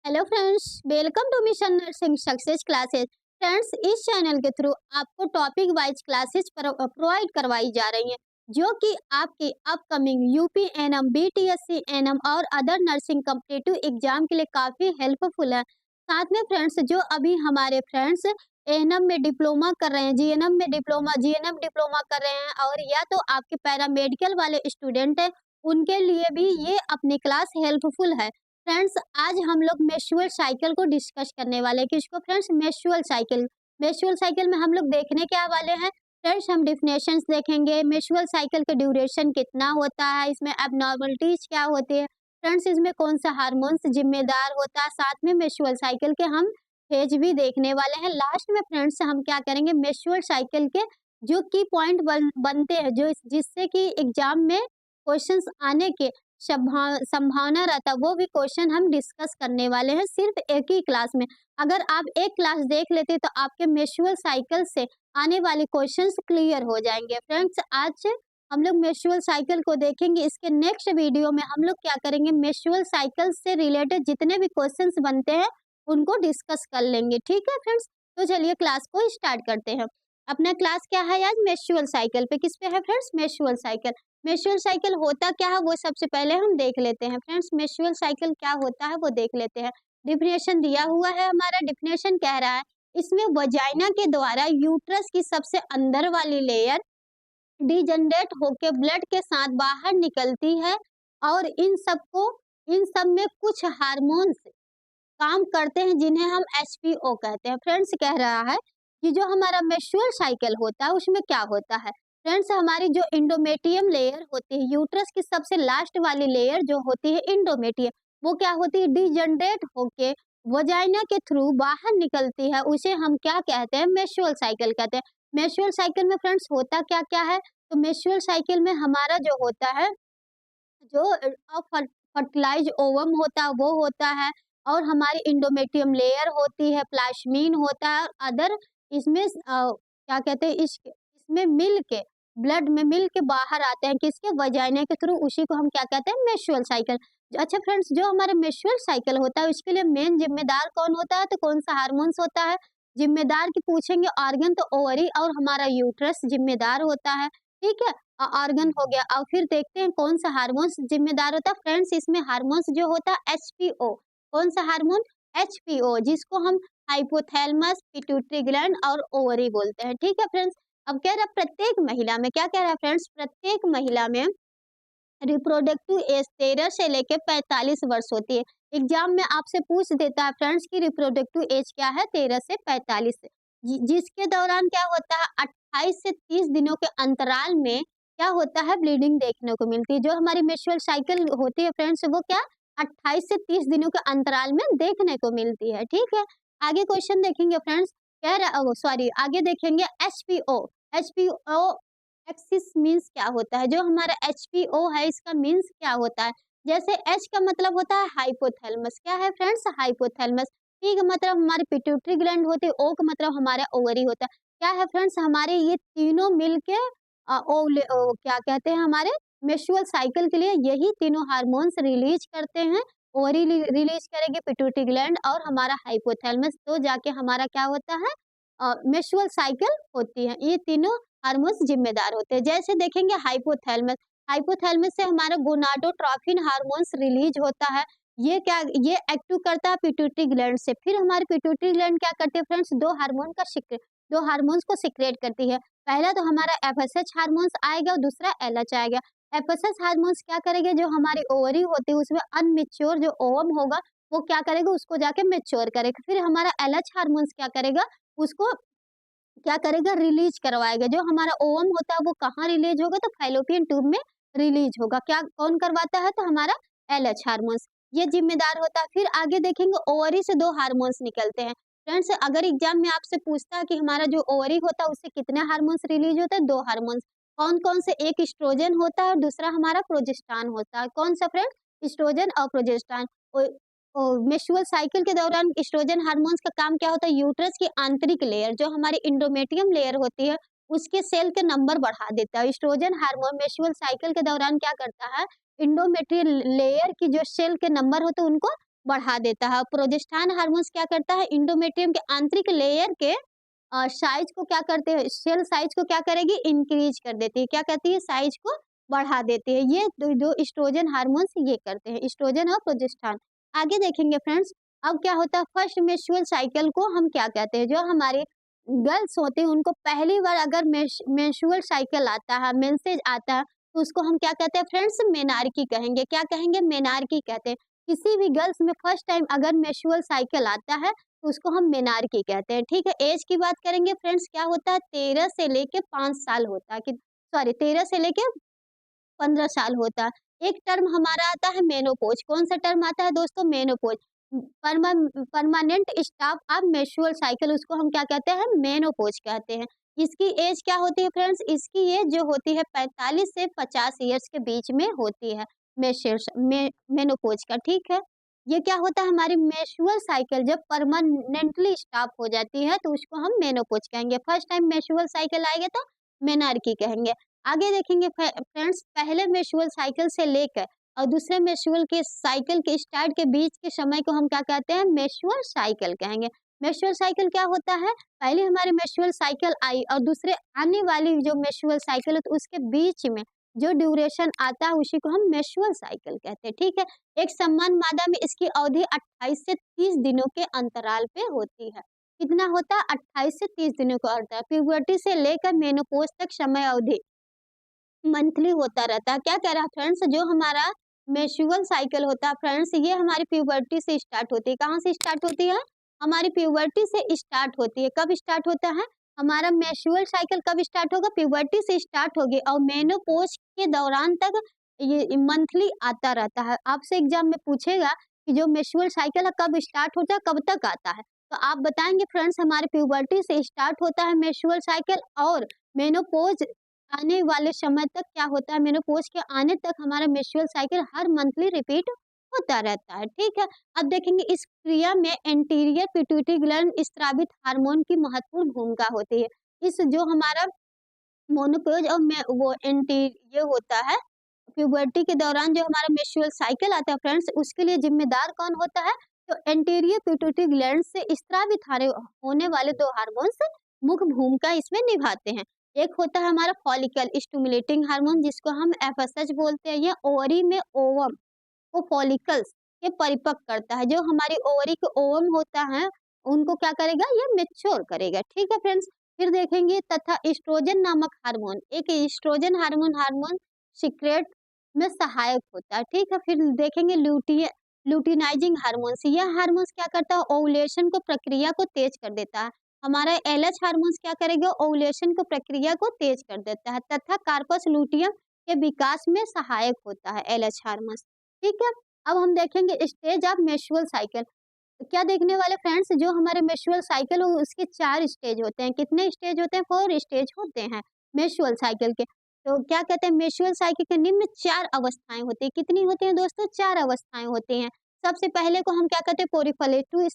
Hello friends, welcome to mission nursing success classes. Friends, इस channel के through आपको topic wise classes provide करवाई जा रही हैं, जो कि आपके upcoming UP ANM, BTSC ANM और अदर नर्सिंग कॉम्पिटिटिव एग्जाम के लिए काफ़ी हेल्पफुल है। साथ में फ्रेंड्स, जो अभी हमारे फ्रेंड्स एएनएम में डिप्लोमा कर रहे हैं, जीएनएम में डिप्लोमा, जीएनएम डिप्लोमा कर रहे हैं, और या तो आपके पैरामेडिकल वाले स्टूडेंट हैं, उनके लिए भी ये अपनी क्लास हेल्पफुल है। फ्रेंड्स, आज हम लोग मेंस्ट्रुअल साइकिल को डिस्कस करने वाले हैं। किसको फ्रेंड्स? मेंस्ट्रुअल साइकिल में हम लोग देखने क्या वाले हैं फ्रेंड्स? हम डिफिनेशंस देखेंगे, मेंस्ट्रुअल साइकिल का ड्यूरेशन कितना होता है, इसमें एबनॉर्मलिटीज क्या होती है फ्रेंड्स, इसमें कौन सा हार्मोन्स जिम्मेदार होता है, साथ में मेंस्ट्रुअल साइकिल के हम फेज भी देखने वाले हैं। लास्ट में फ्रेंड्स हम क्या करेंगे, मेंस्ट्रुअल साइकिल के जो की पॉइंट बनते हैं, जो जिससे कि एग्जाम में क्वेश्चंस आने के संभावना रहता है, वो भी क्वेश्चन हम डिस्कस करने वाले हैं सिर्फ एक ही क्लास में। अगर आप एक क्लास देख लेते तो आपके मेंस्ट्रुअल साइकिल से आने वाले क्वेश्चंस क्लियर हो जाएंगे। फ्रेंड्स, आज हम लोग मेंस्ट्रुअल साइकिल को देखेंगे। इसके नेक्स्ट वीडियो में हम लोग क्या करेंगे, मेंस्ट्रुअल साइकिल से रिलेटेड जितने भी क्वेश्चंस बनते हैं उनको डिस्कस कर लेंगे। ठीक है फ्रेंड्स, तो चलिए क्लास को स्टार्ट करते हैं। अपना क्लास क्या है आज? मेंस्ट्रुअल साइकिल पे। किस पे है friends? Menstrual cycle. Menstrual cycle होता क्या है वो सबसे पहले हम देख लेते हैं। फ्रेंड्स, मेंस्ट्रुअल साइकिल क्या होता है वो देख लेते हैं। डिफिनेशन दिया हुआ है, हमारा डिफिनेशन कह रहा है इसमें वजाइना के द्वारा यूट्रस की सबसे अंदर वाली लेयर डिजनरेट होके ब्लड के साथ बाहर निकलती है, और इन सब में कुछ हार्मोन्स काम करते हैं जिन्हें हम एचपीओ कहते हैं। फ्रेंड्स, कह रहा है कि जो हमारा मेंस्ट्रुअल साइकिल होता है उसमें क्या होता है फ्रेंड्स, हमारी जो इंडोमेटियम लेयर होती है, यूट्रस की सबसे लास्ट वाली लेयर जो होती है इंडोमेटियम, वो क्या होती है, डिजनरेट होके वजाइना के थ्रू बाहर निकलती है। उसे हम क्या कहते हैं? मेंस्ट्रुअल साइकिल कहते हैं। मेंस्ट्रुअल साइकिल में फ्रेंड्स होता क्या क्या है? तो मेंस्ट्रुअल साइकिल में हमारा जो होता है, जो फर्टिलाइज ओवम होता है वो होता है, और हमारी इंडोमेटियम लेयर होती है, प्लाज्मीन होता है, और अदर इसमें क्या कहते हैं, इसमें मिल के ब्लड में मिल के बाहर आते हैं, किसके? वजाइना के थ्रू। उसी को हम क्या कहते हैं? Menstrual cycle. अच्छा फ्रेंड्स, जो हमारा मेंस्ट्रुअल साइकिल होता है उसके लिए मेन जिम्मेदार कौन होता है? तो कौन सा हार्मोन्स होता है जिम्मेदार? की पूछेंगे ऑर्गन, तो ओवरी और हमारा यूट्रस जिम्मेदार होता है। ठीक है, ऑर्गन हो गया। और फिर देखते हैं कौन सा हार्मोन्स जिम्मेदार होता है। फ्रेंड्स, इसमें हार्मोन्स जो होता है एचपीओ। कौन सा हार्मोन? एचपीओ, जिसको हम हाइपोथैलेमस, पिट्यूटरी ग्लैंड और ओवरी बोलते हैं। ठीक है फ्रेंड्स, अब कह रहा है प्रत्येक महिला में, क्या कह रहा है फ्रेंड्स, प्रत्येक महिला में रिप्रोडक्टिव एज 13 से लेकर 45 वर्ष होती है। एग्जाम में आपसे पूछ देता है फ्रेंड्स की रिप्रोडक्टिव एज क्या है? 13 से 45, जिसके दौरान क्या होता है, 28 से 30 दिनों के अंतराल में क्या होता है, ब्लीडिंग देखने को मिलती है। जो हमारी मेंस्ट्रुअल साइकिल होती है फ्रेंड्स, वो क्या 28 से 30 दिनों के अंतराल में देखने को मिलती है। ठीक है, आगे क्वेश्चन देखेंगे फ्रेंड्स। कह रहा सॉरी, आगे देखेंगे एचपीओ। एचपीओ एक्सिस मीन्स क्या होता है? जो हमारा एचपीओ है इसका मीन्स क्या होता है? जैसे एच का मतलब होता है हाइपोथैलेमस। क्या है फ्रेंड्स? हाइपोथैलेमस। पी का मतलब हमारी पिट्यूटरी ग्लैंड होती है। ओ का मतलब हमारा ओवरी होता है। क्या है फ्रेंड्स, हमारे ये तीनों मिलके क्या कहते हैं, हमारे मेंस्ट्रुअल साइकिल के लिए यही तीनों हार्मोन्स रिलीज करते हैं। ओवरी रिलीज करेगी, पिट्यूटरी ग्लैंड और हमारा हाइपोथैलेमस, तो जाके हमारा क्या होता है, मेंस्ट्रुअल साइकिल होती है। ये तीनों हार्मोन्स जिम्मेदार होते हैं। जैसे देखेंगे हाइपोथैलेमस, हाइपोथैलेमस से हमारा गोनाडोट्रोपिन हार्मोन्स रिलीज होता है। ये एक्टिव करता है पिट्यूटरी ग्लैंड से। फिर हमारी पिट्यूटरी ग्लैंड क्या करती है फ्रेंड्स, दो हार्मोन्स को सिक्रेट करती है। पहला तो हमारा एफएसएच हार्मोन्स आएगा और दूसरा एलएच आएगा। एफएसएच हार्मोन्स क्या करेंगे, जो हमारी ओवरी होती है उसमें अनमेच्योर जो ओवम होगा वो क्या करेगा, उसको जाके मेच्योर करेगा। फिर हमारा एलएच हार्मोन्स क्या करेगा, उसको क्या करेगा, रिलीज करवाएगा। जो हमारा ओवम होता है वो कहाँ रिलीज होगा, तो फैलोपियन ट्यूब में रिलीज होगा। क्या कौन करवाता है, तो हमारा एलएच हार्मोन्स, ये जिम्मेदार होता है। फिर आगे देखेंगे ओवरी से दो हार्मोन्स निकलते हैं। फ्रेंड्स, अगर एग्जाम में आपसे पूछता है कि हमारा जो ओवरी होता है उससे कितने हार्मोन्स रिलीज होते हैं, दो हार्मोन्स। कौन कौन से? एक एस्ट्रोजन होता है और दूसरा हमारा प्रोजेस्टेरॉन होता है। कौन सा फ्रेंड्स? एस्ट्रोजन और प्रोजेस्टेरॉन। मेंस्ट्रुअल साइकिल के दौरान एस्ट्रोजन हार्मोन्स का काम क्या होता है, यूट्रस की आंतरिक लेयर जो हमारी इंडोमेटियम लेयर होती है उसके सेल के नंबर बढ़ा देता है। एस्ट्रोजन हार्मोन मेंस्ट्रुअल साइकिल के दौरान क्या करता है, इंडोमेट्रियल लेयर की जो सेल के नंबर होते हैं उनको बढ़ा देता है। प्रोजेस्टेरॉन हार्मोन्स क्या करता है, एंडोमेट्रियम के आंतरिक लेयर के साइज को क्या करते हैं, सेल साइज को क्या करेगी, इंक्रीज कर देती है। क्या करती है, साइज को बढ़ा देती है। ये जो एस्ट्रोजन हार्मोन्स ये करते हैं, एस्ट्रोजन और प्रोजेस्टेरॉन। आगे देखेंगे फ्रेंड्स, अब क्या होता है, फर्स्ट मेंस्ट्रुअल साइकिल को हम क्या कहते हैं, जो हमारे गर्ल्स होते हैं उनको पहली बार अगर मेंस्ट्रुअल साइकिल आता है, मेंसेज आता है, तो उसको हम क्या कहते हैं फ्रेंड्स, मेनार्की कहेंगे। क्या कहेंगे, मेनार्की कहते हैं। किसी भी गर्ल्स में फर्स्ट टाइम अगर मेंस्ट्रुअल साइकिल आता है तो उसको हम मेनार्की कहते हैं। ठीक है, एज की बात करेंगे फ्रेंड्स, क्या होता है, 13 से लेके 5 साल होता है, कि सॉरी 13 से लेके 15 साल होता है। एक टर्म हमारा आता है मेनोपॉज। कौन सा टर्म आता है दोस्तों, menopause. Permanent stop of menstrual cycle, उसको हम क्या कहते हैं, मेनोपॉज कहते हैं। इसकी एज क्या होती है फ्रेंड्स, इसकी एज जो होती है 45 से 50 ईयर्स के बीच में होती है मेनोपॉज का। ठीक है, ये क्या होता है, हमारी मेंस्ट्रुअल साइकिल जब परमानेंटली स्टॉप हो जाती है तो उसको हम मेनोपॉज कहेंगे। फर्स्ट टाइम मेंस्ट्रुअल साइकिल आएगा तो मेनार्की कहेंगे। आगे देखेंगे फ्रेंड्स, पहले मेंस्ट्रुअल साइकिल से लेकर और दूसरे मेंस्ट्रुअल के साइकिल के स्टार्ट के बीच के समय को हम क्या कहते हैं, मेंस्ट्रुअल साइकिल कहेंगे। मेंस्ट्रुअल साइकिल क्या होता है, पहले हमारी मेंस्ट्रुअल साइकिल आई और दूसरे आने वाली जो मेंस्ट्रुअल साइकिल है तो उसके बीच में जो ड्यूरेशन आता है उसी को हम मेंस्ट्रुअल साइकिल कहते हैं। ठीक है, एक समान मादा में इसकी अवधि 28 से 30 दिनों के अंतराल पे होती है। कितना होता है, 28 से 30 दिनों का होता है। प्यूबर्टी से लेकर मेनोपॉज तक समय अवधि मंथली होता रहता है। क्या कह रहा है फ्रेंड्स, जो हमारा मेंस्ट्रुअल साइकिल होता है फ्रेंड्स, ये हमारी प्यूबर्टी से स्टार्ट होती है। कहाँ से स्टार्ट होती है, हमारी प्यूबर्टी से स्टार्ट होती है। कब स्टार्ट होता है, हमारा मेंस्ट्रुअल साइकिल कब स्टार्ट होगा, प्यूबर्टी से स्टार्ट होगी और मेनोपॉज के दौरान तक ये मंथली आता रहता है। आपसे एग्जाम में पूछेगा कि जो मेंस्ट्रुअल साइकिल है कब स्टार्ट होता है, कब तक आता है, तो आप बताएंगे फ्रेंड्स हमारे प्यूबर्टी से स्टार्ट होता है मेंस्ट्रुअल साइकिल और मेनोपॉज आने वाले समय तक क्या होता है, मेनोपॉज के आने तक हमारा मेंस्ट्रुअल साइकिल हर मंथली रिपीट होता रहता है। ठीक है, अब देखेंगे इस क्रिया में एंटीरियर पिट्यूटरी ग्लैंड स्रावित हार्मोन की महत्वपूर्ण भूमिका होती है। इस जो हमारा मोनोपॉज और वो एंटी ये होता है, प्यूबर्टी के दौरान जो हमारा मेंस्ट्रुअल साइकिल आता है फ्रेंड्स, उसके लिए जिम्मेदार कौन होता है, तो एंटीरियर पिट्यूटरी ग्लैंड से स्रावित होने वाले दो हार्मोन्स मुख्य भूमिका इसमें निभाते हैं। एक होता है हमारा फॉलिकल स्टिमुलेटिंग हार्मोन, जिसको हम एफएसएच बोलते हैं। यह ओवरी में ओवम को फॉलिकल्स के परिपक्व करता है। जो हमारी ओवरी के ओवम होता है उनको क्या करेगा, ये मैच्योर करेगा। ठीक है फ्रेंड्स, फिर देखेंगे तथा एस्ट्रोजन नामक हार्मोन, एक एस्ट्रोजन हार्मोन सीक्रेट में सहायक होता है। ठीक है, फिर देखेंगे लुटिनाइजिंग हार्मोन्स, यह हार्मोन्स क्या करता है, ओवुलेशन को प्रक्रिया को तेज कर देता है। हमारा एलएच हार्मोन्स क्या करेगा, ओवुलेशन को प्रक्रिया को तेज कर देता है तथा कार्पस लुटियम के विकास में सहायक होता है एलएच हार्मोन्स। ठीक है, अब हम देखेंगे स्टेज ऑफ मेंस्ट्रुअल साइकिल। क्या देखने वाले फ्रेंड्स, जो हमारे मेंस्ट्रुअल साइकिल हो उसके 4 स्टेज होते हैं। कितने स्टेज होते हैं, 4 स्टेज होते हैं मेंस्ट्रुअल साइकिल के। तो क्या कहते हैं, मेंस्ट्रुअल साइकिल के निम्न 4 अवस्थाएं होती है। कितनी होती हैं दोस्तों, 4 अवस्थाएं होती हैं। सबसे पहले को हम क्या कहते हैं, प्रोडिफ्लेटरी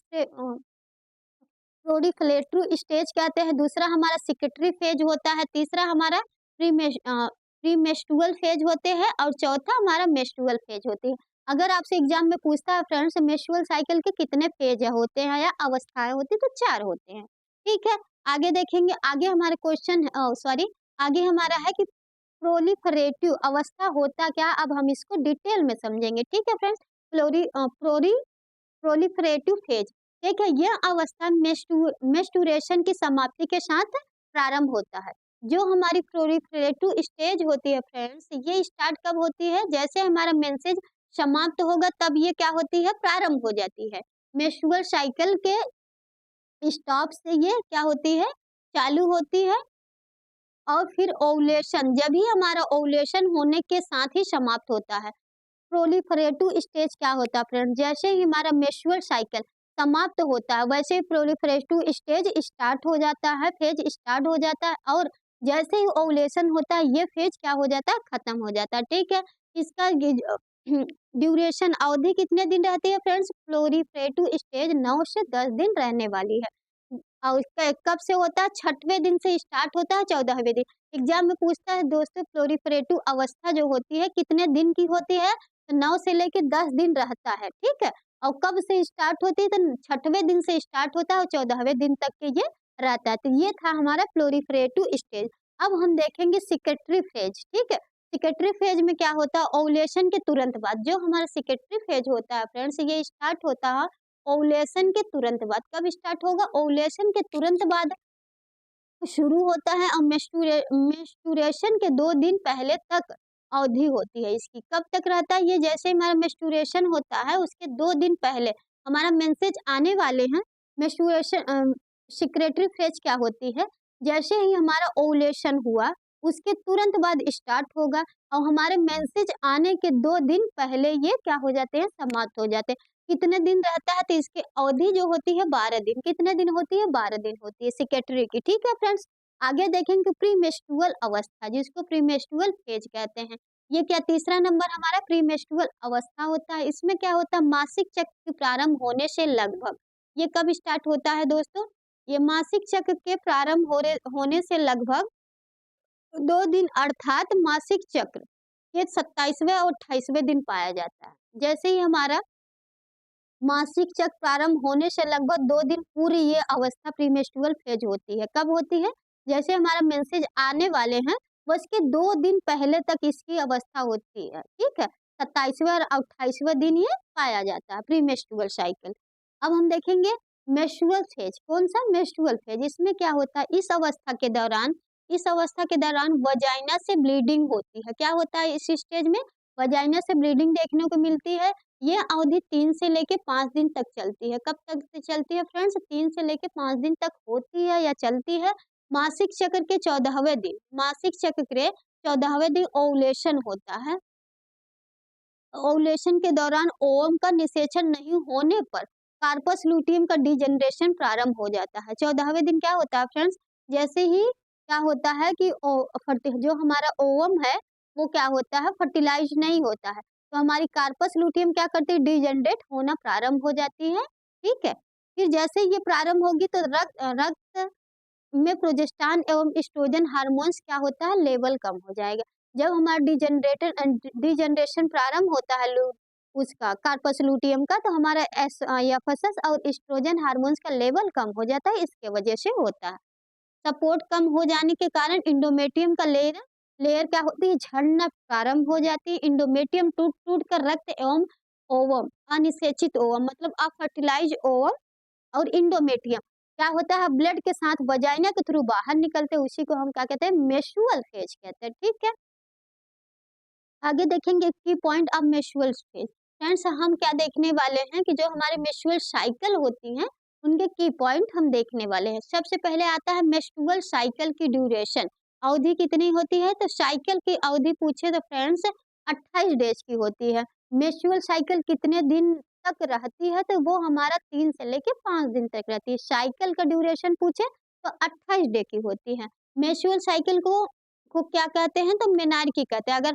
स्टेज कहते हैं। दूसरा हमारा सिक्रेटरी फेज होता है। तीसरा हमारा प्रीमेंस्ट्रुअल फेज होते हैं और चौथा हमारा मेंस्ट्रुअल फेज होते हैं। अगर आपसे एग्जाम में पूछता है फ्रेंड्स मेंस्ट्रुअल साइकिल के कितने फेज होते हैं या अवस्थाएं होती है, तो 4 होते हैं। ठीक है, आगे देखेंगे, आगे हमारे क्वेश्चन आगे हमारा है कि प्रोलिफरेटिव अवस्था होता क्या, अब हम इसको डिटेल में समझेंगे। ठीक है फ्रेंड्स, प्रोलिफरेटिव फेज, ठीक है, यह अवस्था मेंस्ट्रुएशन की समाप्ति के साथ प्रारंभ होता है। जो हमारी प्रोलिफरेटिव स्टेज होती है फ्रेंड्स, ये स्टार्ट कब होती है, जैसे हमारा मेंसेज समाप्त होगा तब ये क्या होती है, प्रारंभ हो जाती है। मेंस्ट्रुअल साइकिल के स्टॉप से ये क्या होती है, चालू होती है और फिर ओवुलेशन, जब भी हमारा ओवुलेशन होने के साथ ही समाप्त होता है। प्रोलिफरेटिव स्टेज क्या होता है फ्रेंड, जैसे ही हमारा मेंस्ट्रुअल साइकिल समाप्त होता है वैसे ही प्रोलिफरेटिव स्टेज स्टार्ट हो जाता है, फेज स्टार्ट हो जाता है और जैसे ही ओवुलेशन होता है ये फेज क्या हो जाता है, खत्म हो जाता है। ठीक है, इसका ड्यूरेशन अवधि कितने दिन रहती है फ्रेंड्स, प्रोलिफरेटिव स्टेज 9 से 10 दिन रहने वाली है। और इसका कब से होता है, 6वें दिन से स्टार्ट होता है 14वें दिन। एग्जाम में पूछता है दोस्तों प्रोलिफरेटिव अवस्था जो होती है कितने दिन की होती है, तो 9 से लेकर 10 दिन रहता है। ठीक है, और कब से स्टार्ट होती है, तो 6वें दिन से स्टार्ट होता है और 14वें दिन तक के ये रहता है। तो ये था हमारा प्लोरीफरेटिव स्टेज। अब हम देखेंगे सिकेटरी फेज, ठीक है। सिकेटरी फेज में क्या होता है, ओवुलेशन के तुरंत बाद जो हमारा सिकेटरी फेज होता है फ्रेंड्स, ये स्टार्ट होता है ओवुलेशन के तुरंत बाद। कब स्टार्ट होगा, ओवुलेशन के तुरंत बाद शुरू होता है और मेंस्ट्रुएशन के 2 दिन पहले तक अवधि होती है इसकी। कब तक रहता है ये, जैसे हमारा मेंस्ट्रुएशन होता है उसके 2 दिन पहले हमारा मेंसेज आने वाले हैं। मेंस्ट्रुएशन सिक्रेटरी फेज क्या होती है, जैसे ही हमारा ओवुलेशन हुआ उसके तुरंत बाद स्टार्ट होगा और हमारे मेंसेज आने के 2 दिन पहले ये क्या हो जाते हैं, समाप्त हो जाते हैं। कितने दिन रहता है, तो इसकी अवधि जो होती है 12 दिन। कितने दिन होती है, 12 दिन होती है सिकेटरी की, ठीक है फ्रेंड्स। आगे देखेंगे प्रीमेस्ट्रुअल अवस्था, जिसको प्रीमेस्ट्रुअल फेज कहते हैं। ये क्या, तीसरा नंबर हमारा प्रीमेस्ट्रुअल अवस्था होता है। इसमें क्या होता है, मासिक चक्र के प्रारंभ होने से लगभग, ये कब स्टार्ट होता है दोस्तों, ये मासिक चक्र के प्रारंभ होने से लगभग 2 दिन अर्थात मासिक चक्र के 27वें और 28वें दिन पाया जाता है। जैसे ही हमारा मासिक चक्र प्रारंभ होने से लगभग 2 दिन पूरी ये अवस्था प्रीमेस्ट्रुअल फेज होती है। कब होती है, जैसे हमारा मेंसेज आने वाले हैं बस के 2 दिन पहले तक इसकी अवस्था होती है, ठीक है। 27वें और 28वें दिन ये पाया जाता है प्रीमेस्ट्रुअल साइकिल। अब हम देखेंगे मेंस्ट्रुअल फेज, कौन सा, मेंस्ट्रुअल फेज। इसमें क्या होता है, इस अवस्था के दौरान वजाइना से ब्लीडिंग होती है। क्या होता है इस स्टेज में, वजाइना से ब्लीडिंग देखने को मिलती है। ये अवधि 3 से लेके 5 दिन तक चलती है। कब तक से चलती है फ्रेंड्स, 3 से लेके 5 दिन तक होती है या चलती है। मासिक चक्र के 14वें दिन, मासिक चक्र के 14वें दिन ओवुलेशन होता है। ओवुलेशन के दौरान ओवम का निषेचन नहीं होने पर कार्पस लूटियम का डिजेनरेशन प्रारंभ हो जाता है। 14वें दिन क्या होता है फ्रेंड्स, जैसे ही क्या होता है कि जो हमारा ओवम है वो क्या होता है, फर्टिलाइज नहीं होता है, तो हमारी कार्पस लूटियम क्या करती है, डिजेनरेट होना प्रारंभ हो जाती है, ठीक है। फिर जैसे ये प्रारंभ होगी तो रक्त में प्रोजेस्टेरॉन एवं एस्ट्रोजन हार्मोन्स क्या होता है, लेवल कम हो जाएगा। जब हमारा डिजेनरेशन प्रारंभ होता है उसका कार्पस लूटियम का, तो हमारा एफएसएस और एस्ट्रोजन हार्मोन्स का लेवल कम हो जाता है, इसके वजह से होता है। सपोर्ट कम हो जाने के कारण इंडोमेट्रियम का लेयर क्या होती है, झड़ना प्रारंभ हो जाती है। इंडोमेट्रियम टूट टूट कर रक्त एवं ओवम, अनिषेचित ओवम मतलब अफर्टिलाइज ओवम और इंडोमेट्रियम क्या होता है, ब्लड के साथ वजाइना के थ्रू बाहर निकलते हैं, उसी को हम क्या कहते हैं, मेंस्ट्रुअल फेज कहते हैं, ठीक है। आगे देखेंगे की point of menstrual phase. Friends हम क्या देखने वाले हैं कि जो हमारे मेंस्ट्रुअल साइकिल होती हैं उनके की पॉइंट हम देखने वाले हैं। सबसे पहले आता है मेंस्ट्रुअल साइकिल की ड्यूरेशन, अवधि कितनी होती है, तो साइकिल की अवधि पूछे तो फ्रेंड्स 28 डेज की होती है। मेंस्ट्रुअल साइकिल कितने दिन तक रहती है, तो वो हमारा 3 से लेके 5 दिन तक रहती है। साइकिल का ड्यूरेशन पूछे तो 28 डे की होती है। मेंस्ट्रुअल साइकिल को क्या कहते हैं, तो मेनार्की कहते हैं। अगर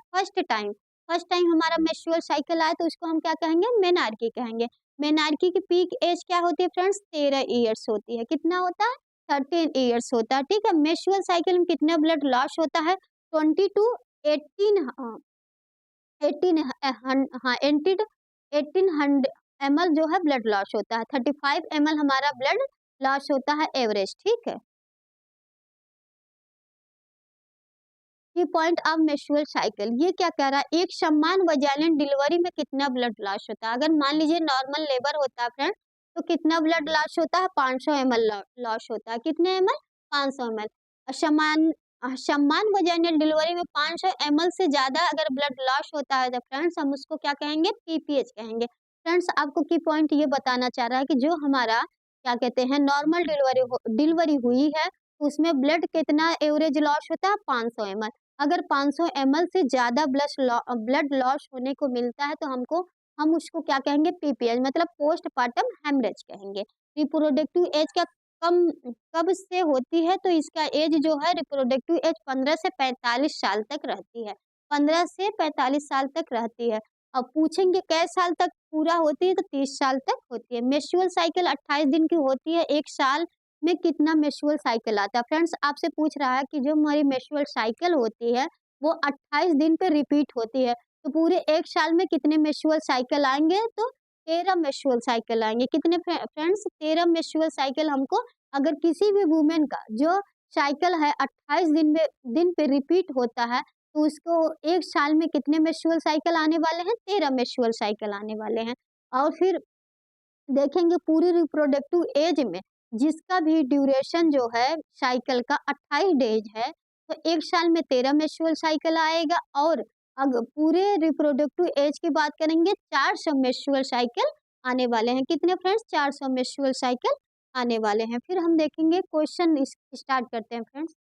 फर्स्ट टाइम हमारा मेंस्ट्रुअल साइकिल आए तो उसको हम क्या कहेंगे, मेनार्की कहेंगे। मेनार्की की पीक एज क्या होती है फ्रेंड्स, 13 ईयर्स होती है। कितना होता है, 13 ईयर्स होता है, ठीक है। मेंस्ट्रुअल साइकिल में कितना ब्लड लॉस होता है, 20 टू 18 1800 ml जो है ब्लड लॉस होता है। 35 ml हमारा ब्लड लॉस होता है एवरेज, ठीक है। ये पॉइंट ऑफ मेंस्ट्रुअल साइकिल, ये क्या कह रहा है, एक समान वजाइनल डिलीवरी में कितना ब्लड लॉस होता है। अगर मान लीजिए नॉर्मल लेबर होता है फ्रेंड, तो कितना ब्लड लॉस होता है, 500 ml लॉस होता है। कितने ml, 500 ml। समान वजाइनल डिलीवरी में 500 ml से ज्यादा अगर ब्लड लॉस होता है तो फ्रेंड्स हम उसको क्या कहेंगे, पीपीएच कहेंगे। फ्रेंड्स आपको की पॉइंट ये बताना चाह रहा है कि जो हमारा क्या कहते हैं नॉर्मल डिलीवरी हुई है उसमें ब्लड कितना एवरेज लॉस होता है, 500 ml। अगर 500 ml से ज्यादा ब्लड लॉस होने को मिलता है तो हम उसको क्या कहेंगे, पीपीएच मतलब पोस्टपार्टम हेमरेज कहेंगे। रिप्रोडक्टिव एज का कम कब से होती है, तो इसका एज जो है रिप्रोडक्टिव एज 15 से 45 साल तक रहती है। 15 से 45 साल तक रहती है। अब पूछेंगे कै साल तक पूरा होती है, तो 30 साल तक होती है। मेंस्ट्रुअल साइकिल 28 दिन की होती है। एक साल में कितना मेंस्ट्रुअल साइकिल आता है, फ्रेंड्स आपसे पूछ रहा है कि जो हमारी मेंस्ट्रुअल साइकिल होती है वो 28 दिन पे रिपीट होती है, तो पूरे एक साल में कितने मेंस्ट्रुअल साइकिल आएंगे, तो 13 मेंस्ट्रुअल साइकिल आएंगे। कितने फ्रेंड्स? 13 मेंस्ट्रुअल साइकिल हमको, अगर किसी भी वुमेन का जो साइकिल है 28 दिन पे रिपीट होता है, तो उसको एक साल में कितने मेंस्ट्रुअल साइकिल आने वाले हैं? 13 मेंस्ट्रुअल साइकिल आने वाले हैं। और फिर देखेंगे पूरी रिप्रोडक्टिव एज में जिसका भी ड्यूरेशन जो है साइकिल का 28 डेज है, तो एक साल में 13 मेंस्ट्रुअल साइकिल आएगा। और अगर पूरे रिप्रोडक्टिव एज की बात करेंगे 400 मेंस्ट्रुअल साइकिल आने वाले हैं। कितने फ्रेंड्स? 400 मेंस्ट्रुअल साइकिल आने वाले हैं। फिर हम देखेंगे क्वेश्चन स्टार्ट करते हैं फ्रेंड्स।